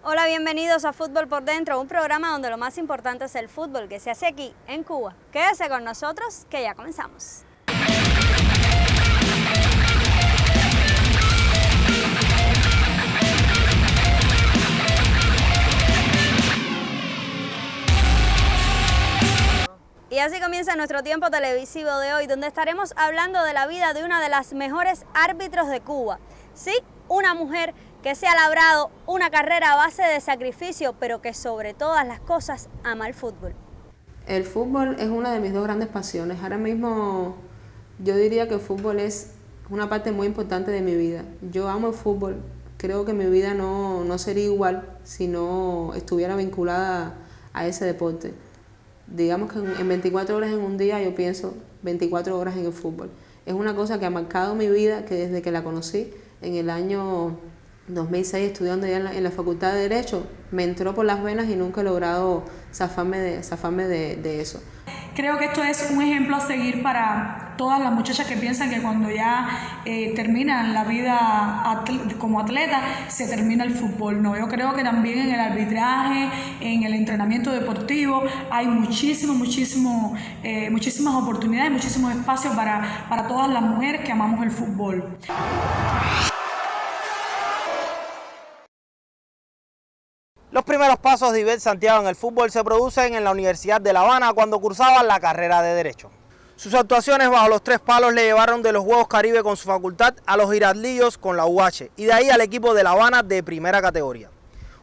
Hola, bienvenidos a Fútbol por Dentro, un programa donde lo más importante es el fútbol que se hace aquí, en Cuba. Quédese con nosotros, que ya comenzamos. Y así comienza nuestro tiempo televisivo de hoy, donde estaremos hablando de la vida de una de las mejores árbitros de Cuba. Sí, una mujer que se ha labrado una carrera a base de sacrificio, pero que sobre todas las cosas ama el fútbol. El fútbol es una de mis dos grandes pasiones. Ahora mismo yo diría que el fútbol es una parte muy importante de mi vida. Yo amo el fútbol. Creo que mi vida no sería igual si no estuviera vinculada a ese deporte. Digamos que en 24 horas en un día yo pienso 24 horas en el fútbol. Es una cosa que ha marcado mi vida, que desde que la conocí en el año 2006, estudiando ya en la Facultad de Derecho, me entró por las venas y nunca he logrado zafarme de eso. Creo que esto es un ejemplo a seguir para todas las muchachas que piensan que cuando ya terminan la vida como atleta, se termina el fútbol. No, yo creo que también en el arbitraje, en el entrenamiento deportivo, hay muchísimas oportunidades, muchísimos espacios para todas las mujeres que amamos el fútbol. Los primeros pasos de Ivette Santiago en el fútbol se producen en la Universidad de La Habana cuando cursaba la carrera de Derecho. Sus actuaciones bajo los tres palos le llevaron de los Juegos Caribe con su facultad a los Giraldillos con la UH y de ahí al equipo de La Habana de primera categoría.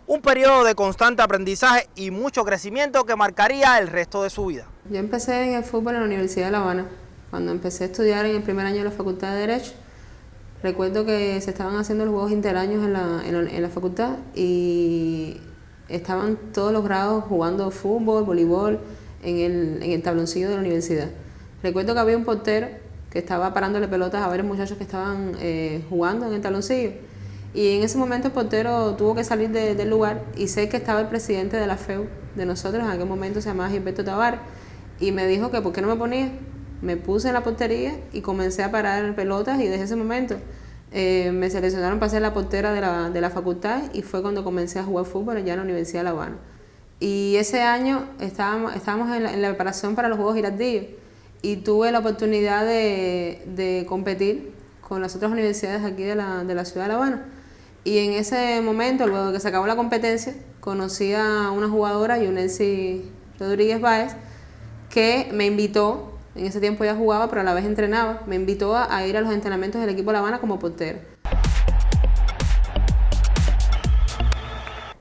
Un periodo de constante aprendizaje y mucho crecimiento que marcaría el resto de su vida. Yo empecé en el fútbol en la Universidad de La Habana. Cuando empecé a estudiar en el primer año de la Facultad de Derecho, recuerdo que se estaban haciendo los Juegos Interaños en la facultad y estaban todos los grados jugando fútbol, voleibol en el tabloncillo de la universidad. Recuerdo que había un portero que estaba parándole pelotas a varios muchachos que estaban jugando en el tabloncillo y en ese momento el portero tuvo que salir del lugar y sé que estaba el presidente de la FEU de nosotros, en aquel momento se llamaba Gilberto Tavares, y me dijo que por qué no me ponía. Me puse en la portería y comencé a parar pelotas y desde ese momento me seleccionaron para ser la portera de la facultad y fue cuando comencé a jugar fútbol allá en la Universidad de La Habana. Y ese año estábamos en la preparación para los Juegos Giraldillos y tuve la oportunidad de competir con las otras universidades aquí de la ciudad de La Habana. Y en ese momento, luego de que se acabó la competencia, conocí a una jugadora, Yunelsi Rodríguez Báez, que me invitó. En ese tiempo ya jugaba, pero a la vez entrenaba. Me invitó a ir a los entrenamientos del equipo de La Habana como portero.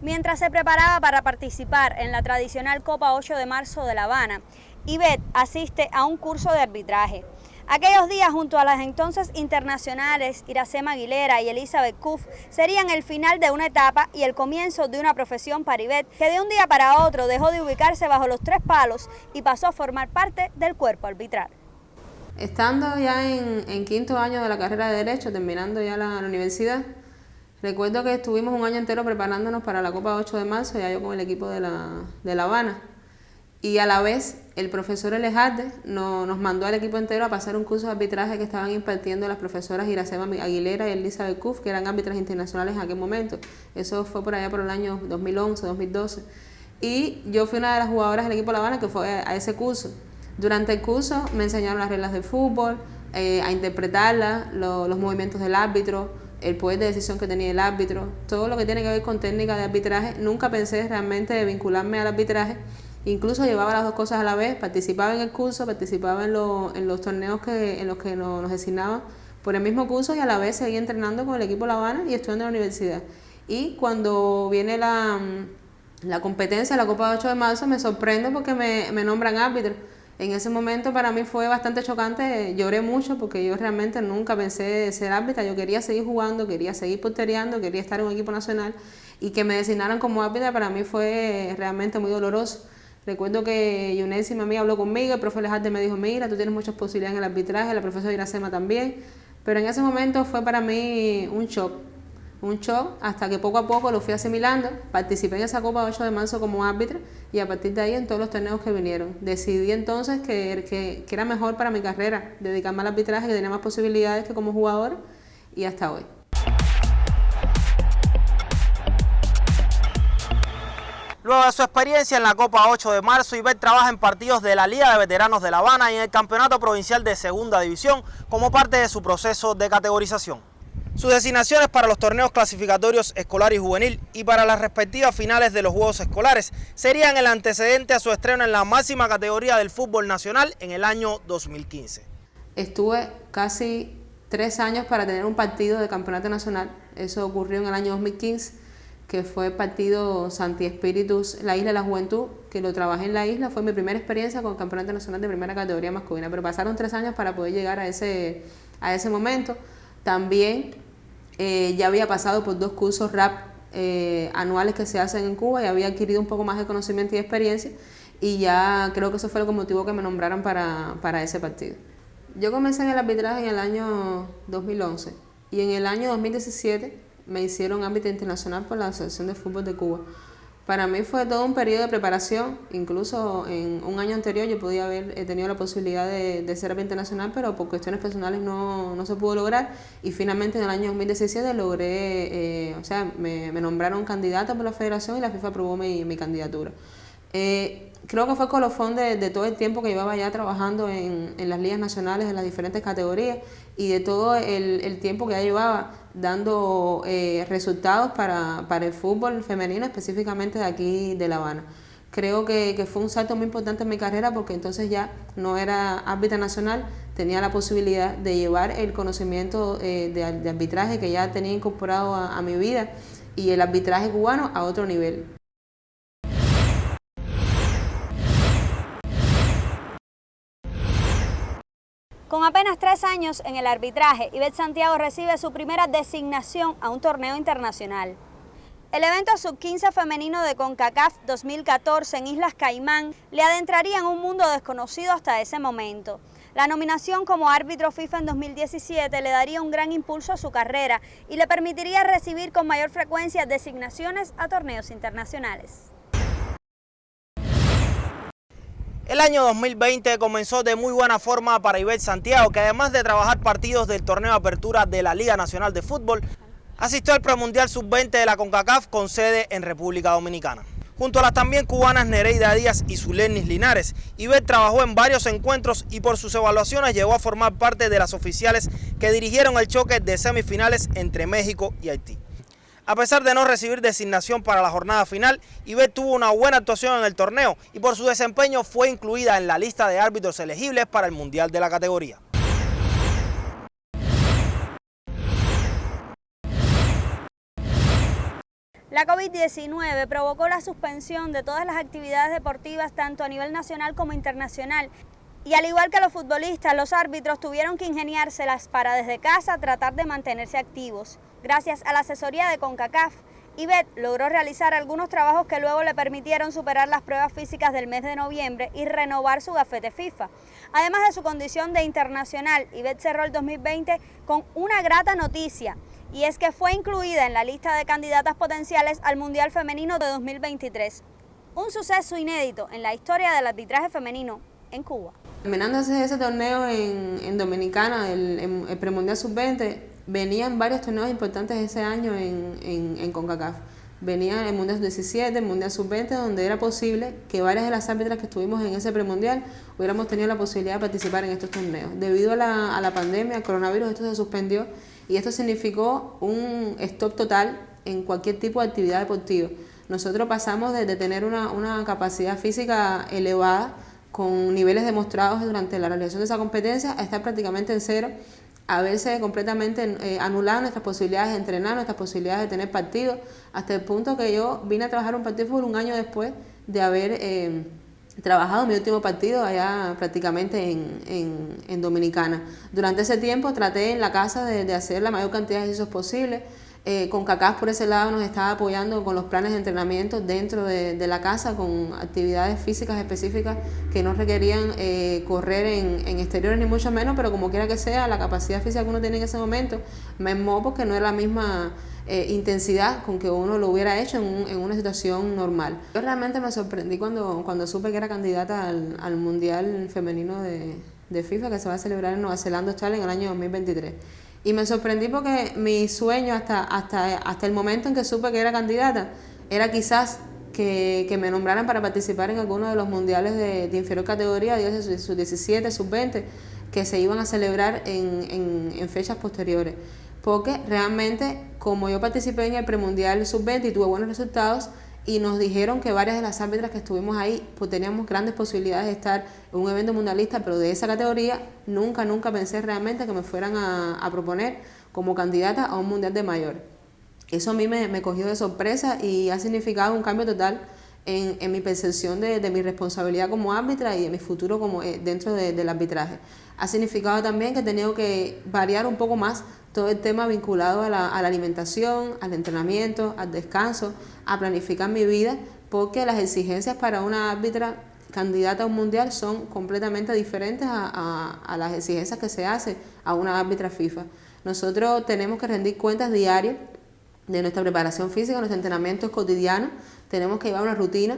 Mientras se preparaba para participar en la tradicional Copa 8 de marzo de La Habana, Ivette asiste a un curso de arbitraje. Aquellos días junto a las entonces internacionales Iracema Aguilera y Elizabeth Kuf serían el final de una etapa y el comienzo de una profesión para Ivette, que de un día para otro dejó de ubicarse bajo los tres palos y pasó a formar parte del cuerpo arbitral. Estando ya en quinto año de la carrera de Derecho, terminando ya la universidad, recuerdo que estuvimos un año entero preparándonos para la Copa 8 de marzo, ya yo con el equipo de La Habana. Y a la vez el profesor Elejarde nos mandó al equipo entero a pasar un curso de arbitraje que estaban impartiendo las profesoras Iracema Aguilera y Elizabeth Kuf, que eran árbitras internacionales en aquel momento. Eso fue por allá por el año 2011, 2012. Y yo fui una de las jugadoras del equipo de La Habana que fue a ese curso. Durante el curso me enseñaron las reglas del fútbol, a interpretarlas, los movimientos del árbitro, el poder de decisión que tenía el árbitro, todo lo que tiene que ver con técnica de arbitraje. Nunca pensé realmente vincularme al arbitraje. Incluso llevaba las dos cosas a la vez, participaba en el curso, participaba en los torneos en los que nos designaban por el mismo curso y a la vez seguía entrenando con el equipo La Habana y estudiando en la universidad. Y cuando viene la competencia, la Copa 8 de marzo, me sorprende porque me nombran árbitro. En ese momento para mí fue bastante chocante, lloré mucho porque yo realmente nunca pensé ser árbitra, yo quería seguir jugando, quería seguir porteriando, quería estar en un equipo nacional y que me designaran como árbitra para mí fue realmente muy doloroso. Recuerdo que Yuneski, mi amiga, habló conmigo, el profe Alejandro me dijo, mira, tú tienes muchas posibilidades en el arbitraje, la profesora Iracema también, pero en ese momento fue para mí un shock hasta que poco a poco lo fui asimilando, participé en esa Copa 8 de marzo como árbitra y a partir de ahí en todos los torneos que vinieron. Decidí entonces que era mejor para mi carrera dedicarme al arbitraje, que tenía más posibilidades que como jugador y hasta hoy. Luego de su experiencia en la Copa 8 de marzo, Ivette trabaja en partidos de la Liga de Veteranos de La Habana y en el Campeonato Provincial de Segunda División como parte de su proceso de categorización. Sus designaciones para los torneos clasificatorios escolar y juvenil y para las respectivas finales de los Juegos Escolares serían el antecedente a su estreno en la máxima categoría del fútbol nacional en el año 2015. Estuve casi 3 años para tener un partido de campeonato nacional. Eso ocurrió en el año 2015, que fue el partido Santi Espíritus, la Isla de la Juventud, que lo trabajé en la isla. Fue mi primera experiencia con el campeonato nacional de primera categoría masculina, pero pasaron 3 años para poder llegar a ese momento. También ya había pasado por 2 cursos RAP anuales que se hacen en Cuba y había adquirido un poco más de conocimiento y experiencia y ya creo que eso fue lo que motivó que me nombraran para ese partido. Yo comencé en el arbitraje en el año 2011 y en el año 2017 me hicieron árbitra internacional por la Asociación de Fútbol de Cuba. Para mí fue todo un periodo de preparación, incluso en un año anterior yo podía haber tenido la posibilidad de ser árbitra internacional, pero por cuestiones personales no se pudo lograr y finalmente en el año 2017 logré, me nombraron candidata por la federación y la FIFA aprobó mi candidatura. Creo que fue colofón de todo el tiempo que llevaba ya trabajando en las ligas nacionales, en las diferentes categorías y de todo el tiempo que ya llevaba dando resultados para el fútbol femenino, específicamente de aquí de La Habana. Creo que fue un salto muy importante en mi carrera porque entonces ya no era árbitra nacional, tenía la posibilidad de llevar el conocimiento de arbitraje que ya tenía incorporado a mi vida y el arbitraje cubano a otro nivel. Con apenas 3 años en el arbitraje, Ivette Santiago recibe su primera designación a un torneo internacional. El evento Sub-15 femenino de CONCACAF 2014 en Islas Caimán le adentraría en un mundo desconocido hasta ese momento. La nominación como árbitro FIFA en 2017 le daría un gran impulso a su carrera y le permitiría recibir con mayor frecuencia designaciones a torneos internacionales. El año 2020 comenzó de muy buena forma para Ivette Santiago, que además de trabajar partidos del torneo Apertura de la Liga Nacional de Fútbol, asistió al premundial Sub-20 de la CONCACAF con sede en República Dominicana. Junto a las también cubanas Nereida Díaz y Zulenis Linares, Ivette trabajó en varios encuentros y por sus evaluaciones llegó a formar parte de las oficiales que dirigieron el choque de semifinales entre México y Haití. A pesar de no recibir designación para la jornada final, Ivette tuvo una buena actuación en el torneo y por su desempeño fue incluida en la lista de árbitros elegibles para el Mundial de la categoría. La COVID-19 provocó la suspensión de todas las actividades deportivas tanto a nivel nacional como internacional. Y al igual que los futbolistas, los árbitros tuvieron que ingeniárselas para desde casa tratar de mantenerse activos. Gracias a la asesoría de CONCACAF, Ivette logró realizar algunos trabajos que luego le permitieron superar las pruebas físicas del mes de noviembre y renovar su gafete FIFA. Además de su condición de internacional, Ivette cerró el 2020 con una grata noticia, y es que fue incluida en la lista de candidatas potenciales al Mundial Femenino de 2023. Un suceso inédito en la historia del arbitraje femenino en Cuba. Terminando ese torneo en Dominicana, el premundial Sub-20, venían varios torneos importantes ese año en CONCACAF. Venía el Mundial Sub-17, el Mundial Sub-20, donde era posible que varias de las árbitras que estuvimos en ese premundial hubiéramos tenido la posibilidad de participar en estos torneos. Debido a la pandemia, al coronavirus, esto se suspendió y esto significó un stop total en cualquier tipo de actividad deportiva. Nosotros pasamos de tener una capacidad física elevada con niveles demostrados durante la realización de esa competencia a estar prácticamente en cero a verse completamente anulado nuestras posibilidades de entrenar, nuestras posibilidades de tener partidos, hasta el punto que yo vine a trabajar un partido de fútbol un año después de haber trabajado mi último partido allá prácticamente en Dominicana. Durante ese tiempo traté en la casa de hacer la mayor cantidad de ejercicios posible. Con CACAF por ese lado nos estaba apoyando con los planes de entrenamiento dentro de la casa, con actividades físicas específicas que no requerían correr en exteriores ni mucho menos, pero como quiera que sea, la capacidad física que uno tiene en ese momento mermó porque no era la misma intensidad con que uno lo hubiera hecho en una situación normal. Yo realmente me sorprendí cuando supe que era candidata al Mundial Femenino de FIFA que se va a celebrar en Nueva Zelanda, Australia, en el año 2023. Y me sorprendí porque mi sueño hasta el momento en que supe que era candidata era quizás que me nombraran para participar en alguno de los mundiales de inferior categoría, de sus 17, sus 20, que se iban a celebrar en fechas posteriores. Porque realmente, como yo participé en el premundial sub-20 y tuve buenos resultados, y nos dijeron que varias de las árbitras que estuvimos ahí pues teníamos grandes posibilidades de estar en un evento mundialista, pero de esa categoría nunca pensé realmente que me fueran a proponer como candidata a un mundial de mayor. Eso a mí me cogió de sorpresa y ha significado un cambio total en mi percepción de mi responsabilidad como árbitra y de mi futuro como dentro del arbitraje. Ha significado también que he tenido que variar un poco más todo el tema vinculado a la alimentación, al entrenamiento, al descanso, a planificar mi vida, porque las exigencias para una árbitra candidata a un mundial son completamente diferentes a las exigencias que se hace a una árbitra FIFA. Nosotros tenemos que rendir cuentas diarias de nuestra preparación física, nuestro entrenamiento es cotidiano, tenemos que llevar una rutina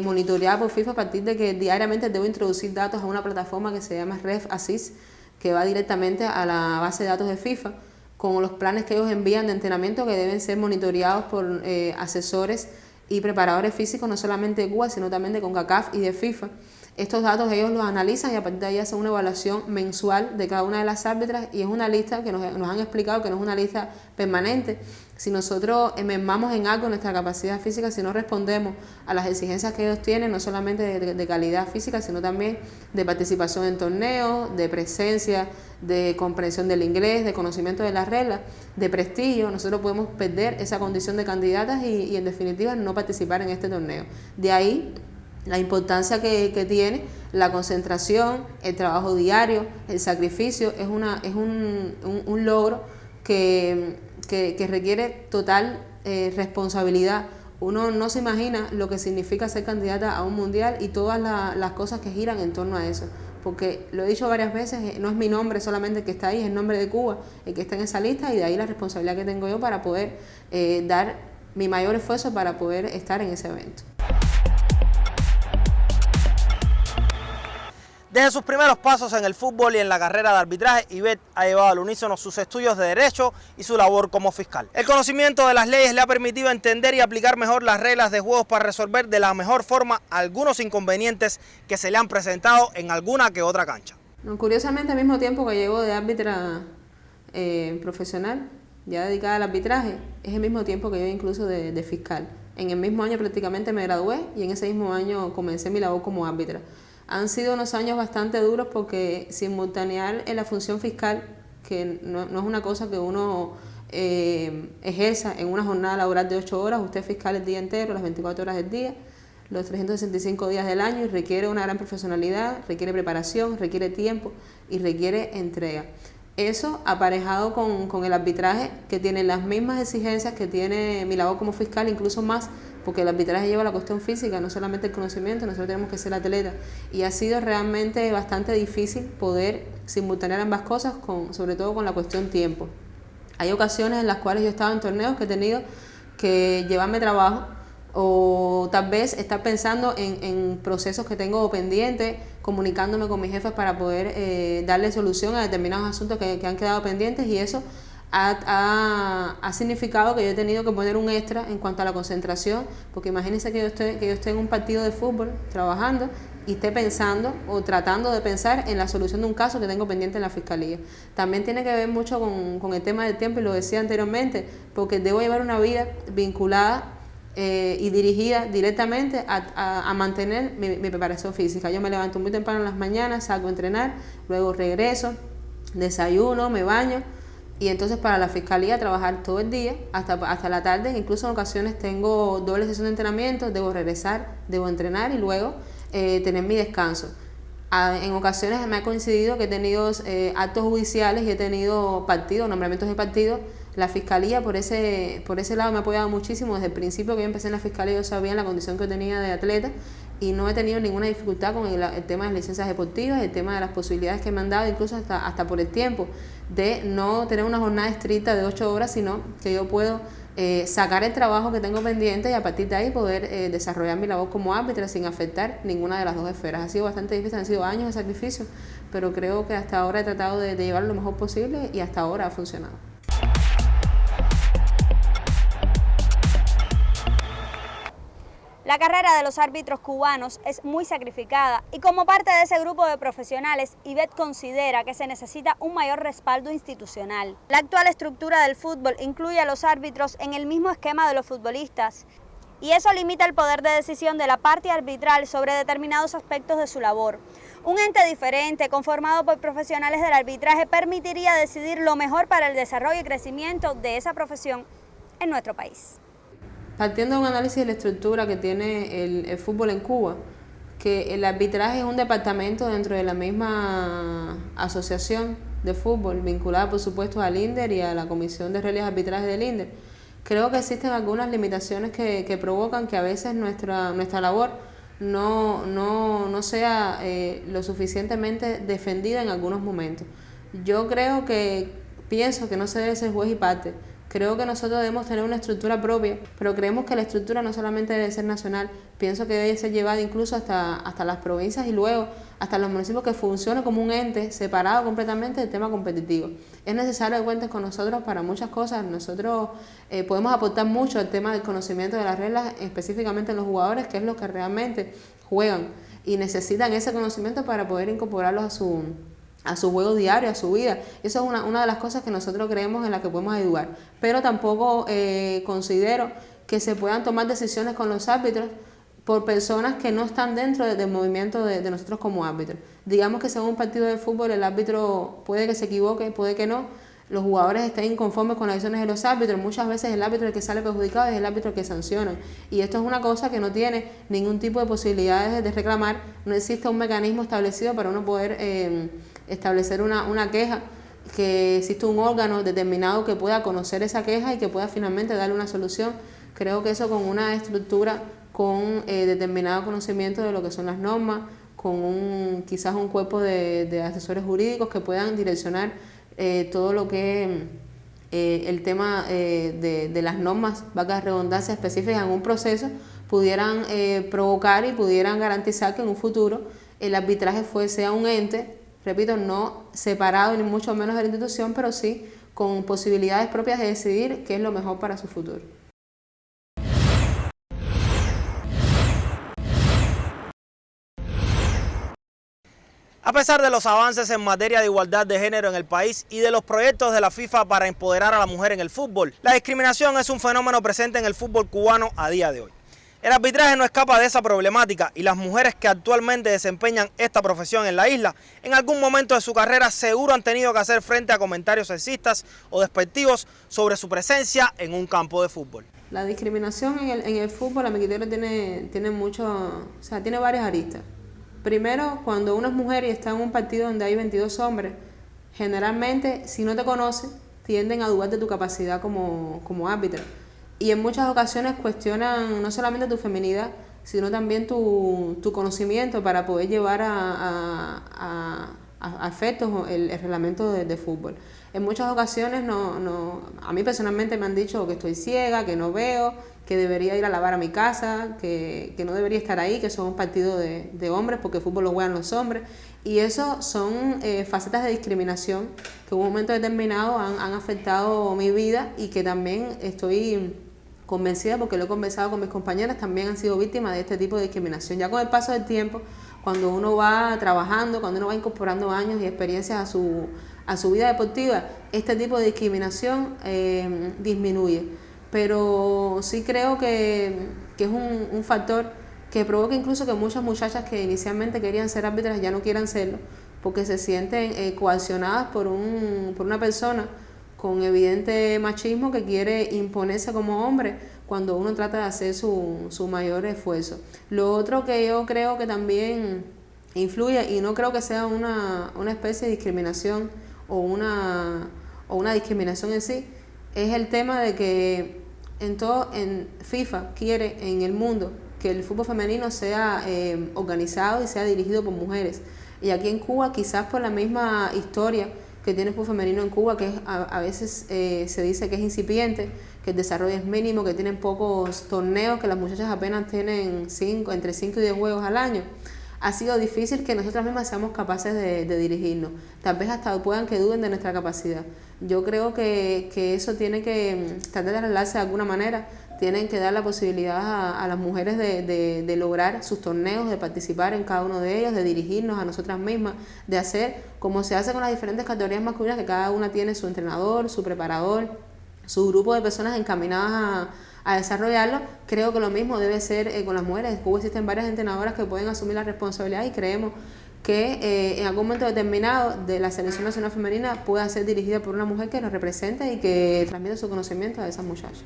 monitoreada por FIFA a partir de que diariamente debo introducir datos a una plataforma que se llama Ref Assist, que va directamente a la base de datos de FIFA, con los planes que ellos envían de entrenamiento que deben ser monitoreados por asesores y preparadores físicos, no solamente de Cuba, sino también de CONCACAF y de FIFA. Estos datos ellos los analizan y a partir de ahí hacen una evaluación mensual de cada una de las árbitras y es una lista que nos han explicado que no es una lista permanente. Si nosotros mermamos en algo nuestra capacidad física, si no respondemos a las exigencias que ellos tienen, no solamente de calidad física, sino también de participación en torneos, de presencia, de comprensión del inglés, de conocimiento de las reglas, de prestigio, nosotros podemos perder esa condición de candidatas y en definitiva no participar en este torneo. De ahí la importancia que tiene la concentración, el trabajo diario, el sacrificio, es un logro que requiere total responsabilidad. Uno no se imagina lo que significa ser candidata a un mundial y todas las cosas que giran en torno a eso. Porque lo he dicho varias veces, no es mi nombre solamente el que está ahí, es el nombre de Cuba el que está en esa lista y de ahí la responsabilidad que tengo yo para poder dar mi mayor esfuerzo para poder estar en ese evento. Desde sus primeros pasos en el fútbol y en la carrera de arbitraje, Ivette ha llevado al unísono sus estudios de Derecho y su labor como fiscal. El conocimiento de las leyes le ha permitido entender y aplicar mejor las reglas de juego para resolver de la mejor forma algunos inconvenientes que se le han presentado en alguna que otra cancha. Curiosamente, al mismo tiempo que llevo de árbitra profesional, ya dedicada al arbitraje, es el mismo tiempo que yo incluso de fiscal. En el mismo año prácticamente me gradué y en ese mismo año comencé mi labor como árbitra. Han sido unos años bastante duros porque simultanear en la función fiscal, que no es una cosa que uno ejerza en una jornada laboral de 8 horas, usted es fiscal el día entero, las 24 horas del día, los 365 días del año y requiere una gran profesionalidad, requiere preparación, requiere tiempo y requiere entrega. Eso aparejado con el arbitraje, que tiene las mismas exigencias que tiene mi labor como fiscal, incluso más, porque el arbitraje lleva la cuestión física, no solamente el conocimiento, nosotros tenemos que ser atletas. Y ha sido realmente bastante difícil poder simultanear ambas cosas, sobre todo con la cuestión tiempo. Hay ocasiones en las cuales yo he estado en torneos que he tenido que llevarme trabajo, o tal vez estar pensando en procesos que tengo pendientes, comunicándome con mis jefes para poder darle solución a determinados asuntos que han quedado pendientes, y eso ha significado que yo he tenido que poner un extra en cuanto a la concentración, porque imagínense que yo esté en un partido de fútbol trabajando y esté pensando o tratando de pensar en la solución de un caso que tengo pendiente en la fiscalía. También tiene que ver mucho con el tema del tiempo, y lo decía anteriormente, porque debo llevar una vida vinculada y dirigida directamente a mantener mi preparación física. Yo me levanto muy temprano en las mañanas, salgo a entrenar, luego regreso, desayuno, me baño y entonces para la fiscalía trabajar todo el día hasta la tarde. Incluso en ocasiones tengo doble sesión de entrenamiento, debo regresar, debo entrenar y luego tener mi descanso. En ocasiones me ha coincidido que he tenido actos judiciales y he tenido partidos, nombramientos de partidos. La fiscalía por ese lado me ha apoyado muchísimo. Desde el principio que yo empecé en la fiscalía yo sabía la condición que yo tenía de atleta y no he tenido ninguna dificultad con el tema de las licencias deportivas, el tema de las posibilidades que me han dado, incluso hasta por el tiempo, de no tener una jornada estricta de 8 horas, sino que yo puedo sacar el trabajo que tengo pendiente y a partir de ahí poder desarrollar mi labor como árbitra sin afectar ninguna de las dos esferas. Ha sido bastante difícil, han sido años de sacrificio, pero creo que hasta ahora he tratado de llevarlo lo mejor posible y hasta ahora ha funcionado. La carrera de los árbitros cubanos es muy sacrificada y como parte de ese grupo de profesionales, Ivette considera que se necesita un mayor respaldo institucional. La actual estructura del fútbol incluye a los árbitros en el mismo esquema de los futbolistas y eso limita el poder de decisión de la parte arbitral sobre determinados aspectos de su labor. Un ente diferente, conformado por profesionales del arbitraje, permitiría decidir lo mejor para el desarrollo y crecimiento de esa profesión en nuestro país. Partiendo de un análisis de la estructura que tiene el fútbol en Cuba, que el arbitraje es un departamento dentro de la misma asociación de fútbol, vinculada por supuesto al INDER y a la Comisión de Reglas de Arbitraje del INDER, creo que existen algunas limitaciones que provocan que a veces nuestra labor no sea lo suficientemente defendida en algunos momentos. Yo pienso que no se debe ser juez y parte. Creo que nosotros debemos tener una estructura propia, pero creemos que la estructura no solamente debe ser nacional, pienso que debe ser llevada incluso hasta las provincias y luego hasta los municipios, que funcione como un ente separado completamente del tema competitivo. Es necesario que cuentes con nosotros para muchas cosas. Nosotros podemos aportar mucho al tema del conocimiento de las reglas, específicamente en los jugadores, que es lo que realmente juegan y necesitan ese conocimiento para poder incorporarlos a su juego diario, a su vida. Eso es una de las cosas que nosotros creemos en la que podemos ayudar. Pero tampoco considero que se puedan tomar decisiones con los árbitros por personas que no están dentro del movimiento de nosotros como árbitros. Digamos que según un partido de fútbol el árbitro puede que se equivoque, puede que no, los jugadores estén inconformes con las decisiones de los árbitros, muchas veces el árbitro el que sale perjudicado es el árbitro que sanciona, y esto es una cosa que no tiene ningún tipo de posibilidades de reclamar. No existe un mecanismo establecido para uno poder establecer una queja, que existe un órgano determinado que pueda conocer esa queja y que pueda finalmente darle una solución. Creo que eso, con una estructura, con determinado conocimiento de lo que son las normas, con quizás un cuerpo de asesores jurídicos que puedan direccionar todo lo que el tema de las normas, valga la redundancia, específicas en un proceso, pudieran provocar y pudieran garantizar que en un futuro el arbitraje sea un ente, repito, no separado ni mucho menos de la institución, pero sí con posibilidades propias de decidir qué es lo mejor para su futuro. A pesar de los avances en materia de igualdad de género en el país y de los proyectos de la FIFA para empoderar a la mujer en el fútbol, la discriminación es un fenómeno presente en el fútbol cubano a día de hoy. El arbitraje no escapa de esa problemática y las mujeres que actualmente desempeñan esta profesión en la isla, en algún momento de su carrera seguro han tenido que hacer frente a comentarios sexistas o despectivos sobre su presencia en un campo de fútbol. La discriminación en el fútbol, a mi criterio, tiene varias aristas. Primero, cuando una es mujer y está en un partido donde hay 22 hombres, generalmente, si no te conocen, tienden a dudar de tu capacidad como árbitra. Y en muchas ocasiones cuestionan no solamente tu feminidad, sino también tu conocimiento para poder llevar a efectos el reglamento de fútbol. En muchas ocasiones a mí personalmente me han dicho que estoy ciega, que no veo, que debería ir a lavar a mi casa, que no debería estar ahí, que son un partido de hombres porque el fútbol lo juegan los hombres. Y eso son facetas de discriminación que en un momento determinado han afectado mi vida y que también estoy convencida, porque lo he conversado con mis compañeras, también han sido víctimas de este tipo de discriminación. Ya con el paso del tiempo, cuando uno va trabajando, cuando uno va incorporando años y experiencias a su vida deportiva, este tipo de discriminación disminuye. Pero sí creo que es un factor que provoca incluso que muchas muchachas que inicialmente querían ser árbitras ya no quieran serlo, porque se sienten coaccionadas por una persona con evidente machismo que quiere imponerse como hombre cuando uno trata de hacer su mayor esfuerzo. Lo otro que yo creo que también influye, y no creo que sea una especie de discriminación o una discriminación en sí, es el tema de que en FIFA quiere en el mundo que el fútbol femenino sea organizado y sea dirigido por mujeres. Y aquí en Cuba, quizás por la misma historia que tiene el fútbol femenino en Cuba, que a veces se dice que es incipiente, que el desarrollo es mínimo, que tienen pocos torneos, que las muchachas apenas tienen entre 5 y 10 juegos al año, ha sido difícil que nosotras mismas seamos capaces de dirigirnos. Tal vez hasta puedan que duden de nuestra capacidad. Yo creo que eso tiene que tratar de arreglarse de alguna manera. Tienen que dar la posibilidad a las mujeres de lograr sus torneos, de participar en cada uno de ellos, de dirigirnos a nosotras mismas, de hacer como se hace con las diferentes categorías masculinas, que cada una tiene su entrenador, su preparador, su grupo de personas encaminadas a desarrollarlo. Creo que lo mismo debe ser con las mujeres. En Cuba existen varias entrenadoras que pueden asumir la responsabilidad y creemos que en algún momento determinado de la selección nacional femenina pueda ser dirigida por una mujer que nos represente y que transmita su conocimiento a esas muchachas.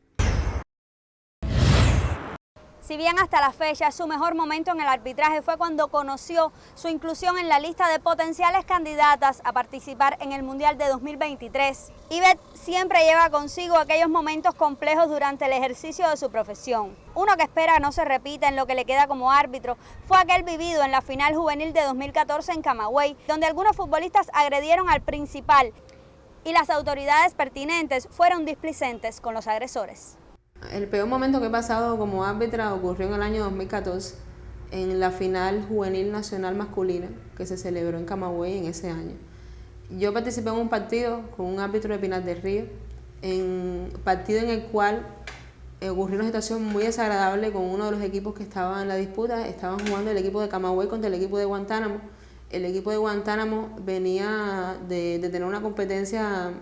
Si bien hasta la fecha su mejor momento en el arbitraje fue cuando conoció su inclusión en la lista de potenciales candidatas a participar en el Mundial de 2023, Ivette siempre lleva consigo aquellos momentos complejos durante el ejercicio de su profesión. Uno que espera no se repita en lo que le queda como árbitro fue aquel vivido en la final juvenil de 2014 en Camagüey, donde algunos futbolistas agredieron al principal y las autoridades pertinentes fueron displicentes con los agresores. El peor momento que he pasado como árbitra ocurrió en el año 2014, en la final juvenil nacional masculina que se celebró en Camagüey en ese año. Yo participé en un partido con un árbitro de Pinar del Río, en partido en el cual ocurrió una situación muy desagradable con uno de los equipos que estaban en la disputa. Estaban jugando el equipo de Camagüey contra el equipo de Guantánamo. El equipo de Guantánamo venía de tener una competencia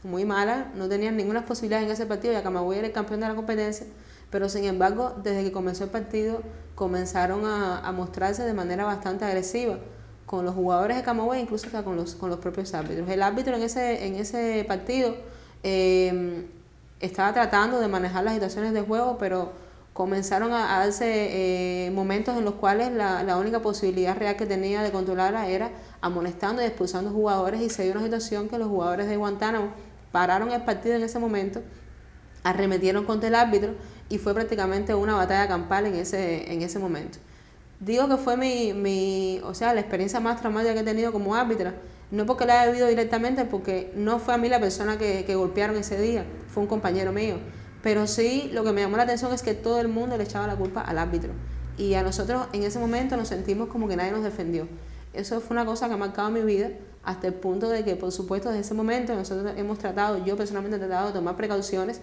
muy mala, no tenían ninguna posibilidad en ese partido, ya Camagüey era el campeón de la competencia, pero sin embargo, desde que comenzó el partido, comenzaron a mostrarse de manera bastante agresiva con los jugadores de Camagüey, incluso hasta con los propios árbitros. El árbitro en ese partido estaba tratando de manejar las situaciones de juego, pero comenzaron a darse momentos en los cuales la única posibilidad real que tenía de controlarla era amonestando y expulsando jugadores, y se dio una situación que los jugadores de Guantánamo pararon el partido en ese momento, arremetieron contra el árbitro y fue prácticamente una batalla campal en ese momento. Digo que fue la experiencia más traumática que he tenido como árbitra, no porque la haya vivido directamente, porque no fue a mí la persona que golpearon ese día, fue un compañero mío, pero sí lo que me llamó la atención es que todo el mundo le echaba la culpa al árbitro y a nosotros en ese momento nos sentimos como que nadie nos defendió. Eso fue una cosa que ha marcado mi vida, hasta el punto de que, por supuesto, desde ese momento nosotros yo personalmente he tratado de tomar precauciones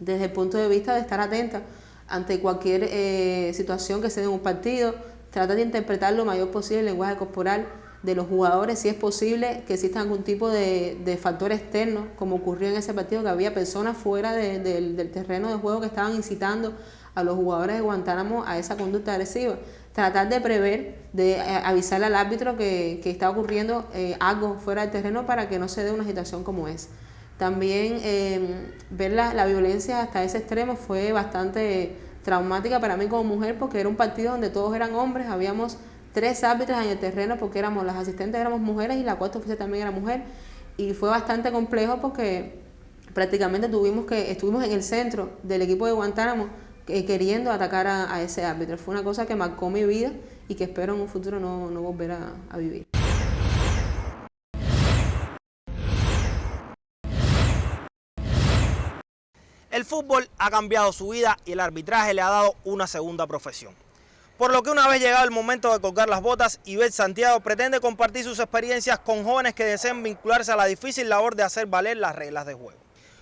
desde el punto de vista de estar atenta ante cualquier situación que se dé en un partido, tratar de interpretar lo mayor posible el lenguaje corporal de los jugadores, si es posible que exista algún tipo de factor externo, como ocurrió en ese partido, que había personas fuera del terreno de juego que estaban incitando a los jugadores de Guantánamo a esa conducta agresiva. Tratar de prever, de avisarle al árbitro que está ocurriendo algo fuera del terreno para que no se dé una situación como esa. También ver la violencia hasta ese extremo fue bastante traumática para mí como mujer, porque era un partido donde todos eran hombres, habíamos 3 árbitros en el terreno porque las asistentes éramos mujeres y la cuarta oficial también era mujer, y fue bastante complejo porque prácticamente estuvimos en el centro del equipo de Guantánamo queriendo atacar a ese árbitro. Fue una cosa que marcó mi vida y que espero en un futuro no volver a vivir. El fútbol ha cambiado su vida y el arbitraje le ha dado una segunda profesión. Por lo que una vez llegado el momento de colgar las botas, Ivette Santiago pretende compartir sus experiencias con jóvenes que deseen vincularse a la difícil labor de hacer valer las reglas de juego.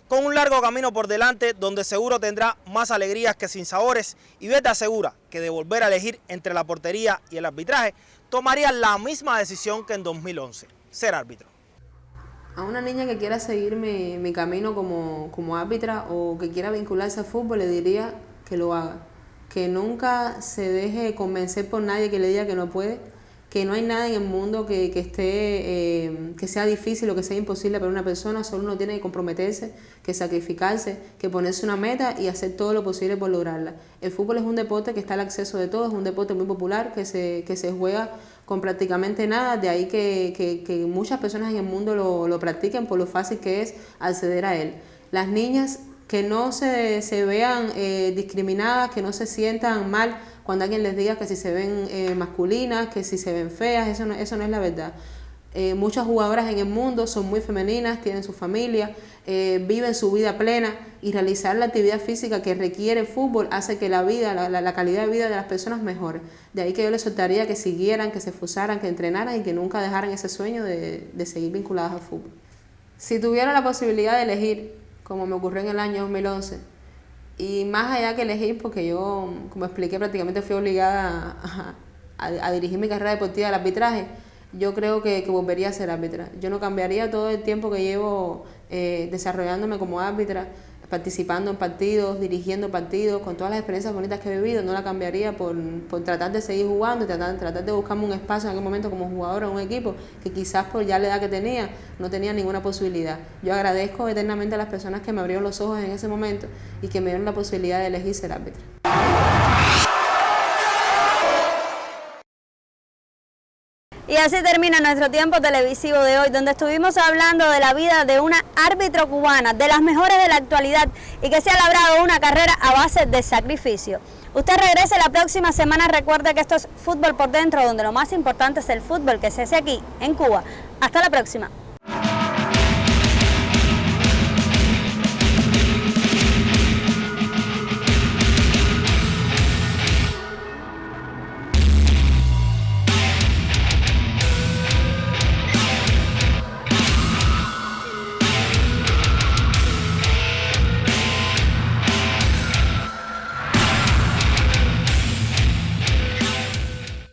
Con un largo camino por delante, donde seguro tendrá más alegrías que sinsabores, Ivette asegura que de volver a elegir entre la portería y el arbitraje, tomaría la misma decisión que en 2011, ser árbitro. A una niña que quiera seguir mi camino como árbitra o que quiera vincularse al fútbol, le diría que lo haga, que nunca se deje convencer por nadie que le diga que no puede, que no hay nada en el mundo que sea difícil o que sea imposible para una persona. Solo uno tiene que comprometerse, que sacrificarse, que ponerse una meta y hacer todo lo posible por lograrla. El fútbol es un deporte que está al acceso de todos, es un deporte muy popular que se juega con prácticamente nada, de ahí que muchas personas en el mundo lo practiquen por lo fácil que es acceder a él. Las niñas que no se vean discriminadas, que no se sientan mal cuando alguien les diga que si se ven masculinas, que si se ven feas, eso no es la verdad. Muchas jugadoras en el mundo son muy femeninas, tienen su familia, viven su vida plena, y realizar la actividad física que requiere el fútbol hace que la vida, la calidad de vida de las personas mejore. De ahí que yo les soltaría que siguieran, que se esforzaran, que entrenaran y que nunca dejaran ese sueño de seguir vinculadas al fútbol. Si tuviera la posibilidad de elegir, como me ocurrió en el año 2011, y más allá que elegir, porque yo, como expliqué, prácticamente fui obligada a dirigir mi carrera deportiva del arbitraje, yo creo que volvería a ser árbitra. Yo no cambiaría todo el tiempo que llevo desarrollándome como árbitra, participando en partidos, dirigiendo partidos, con todas las experiencias bonitas que he vivido, no la cambiaría por tratar de seguir jugando, tratar de buscarme un espacio en aquel momento como jugadora en un equipo que quizás por ya la edad que tenía, no tenía ninguna posibilidad. Yo agradezco eternamente a las personas que me abrieron los ojos en ese momento y que me dieron la posibilidad de elegir ser árbitra. Y así termina nuestro tiempo televisivo de hoy, donde estuvimos hablando de la vida de una árbitro cubana, de las mejores de la actualidad, y que se ha labrado una carrera a base de sacrificio. Usted regrese la próxima semana, recuerde que esto es Fútbol por Dentro, donde lo más importante es el fútbol que se hace aquí, en Cuba. Hasta la próxima.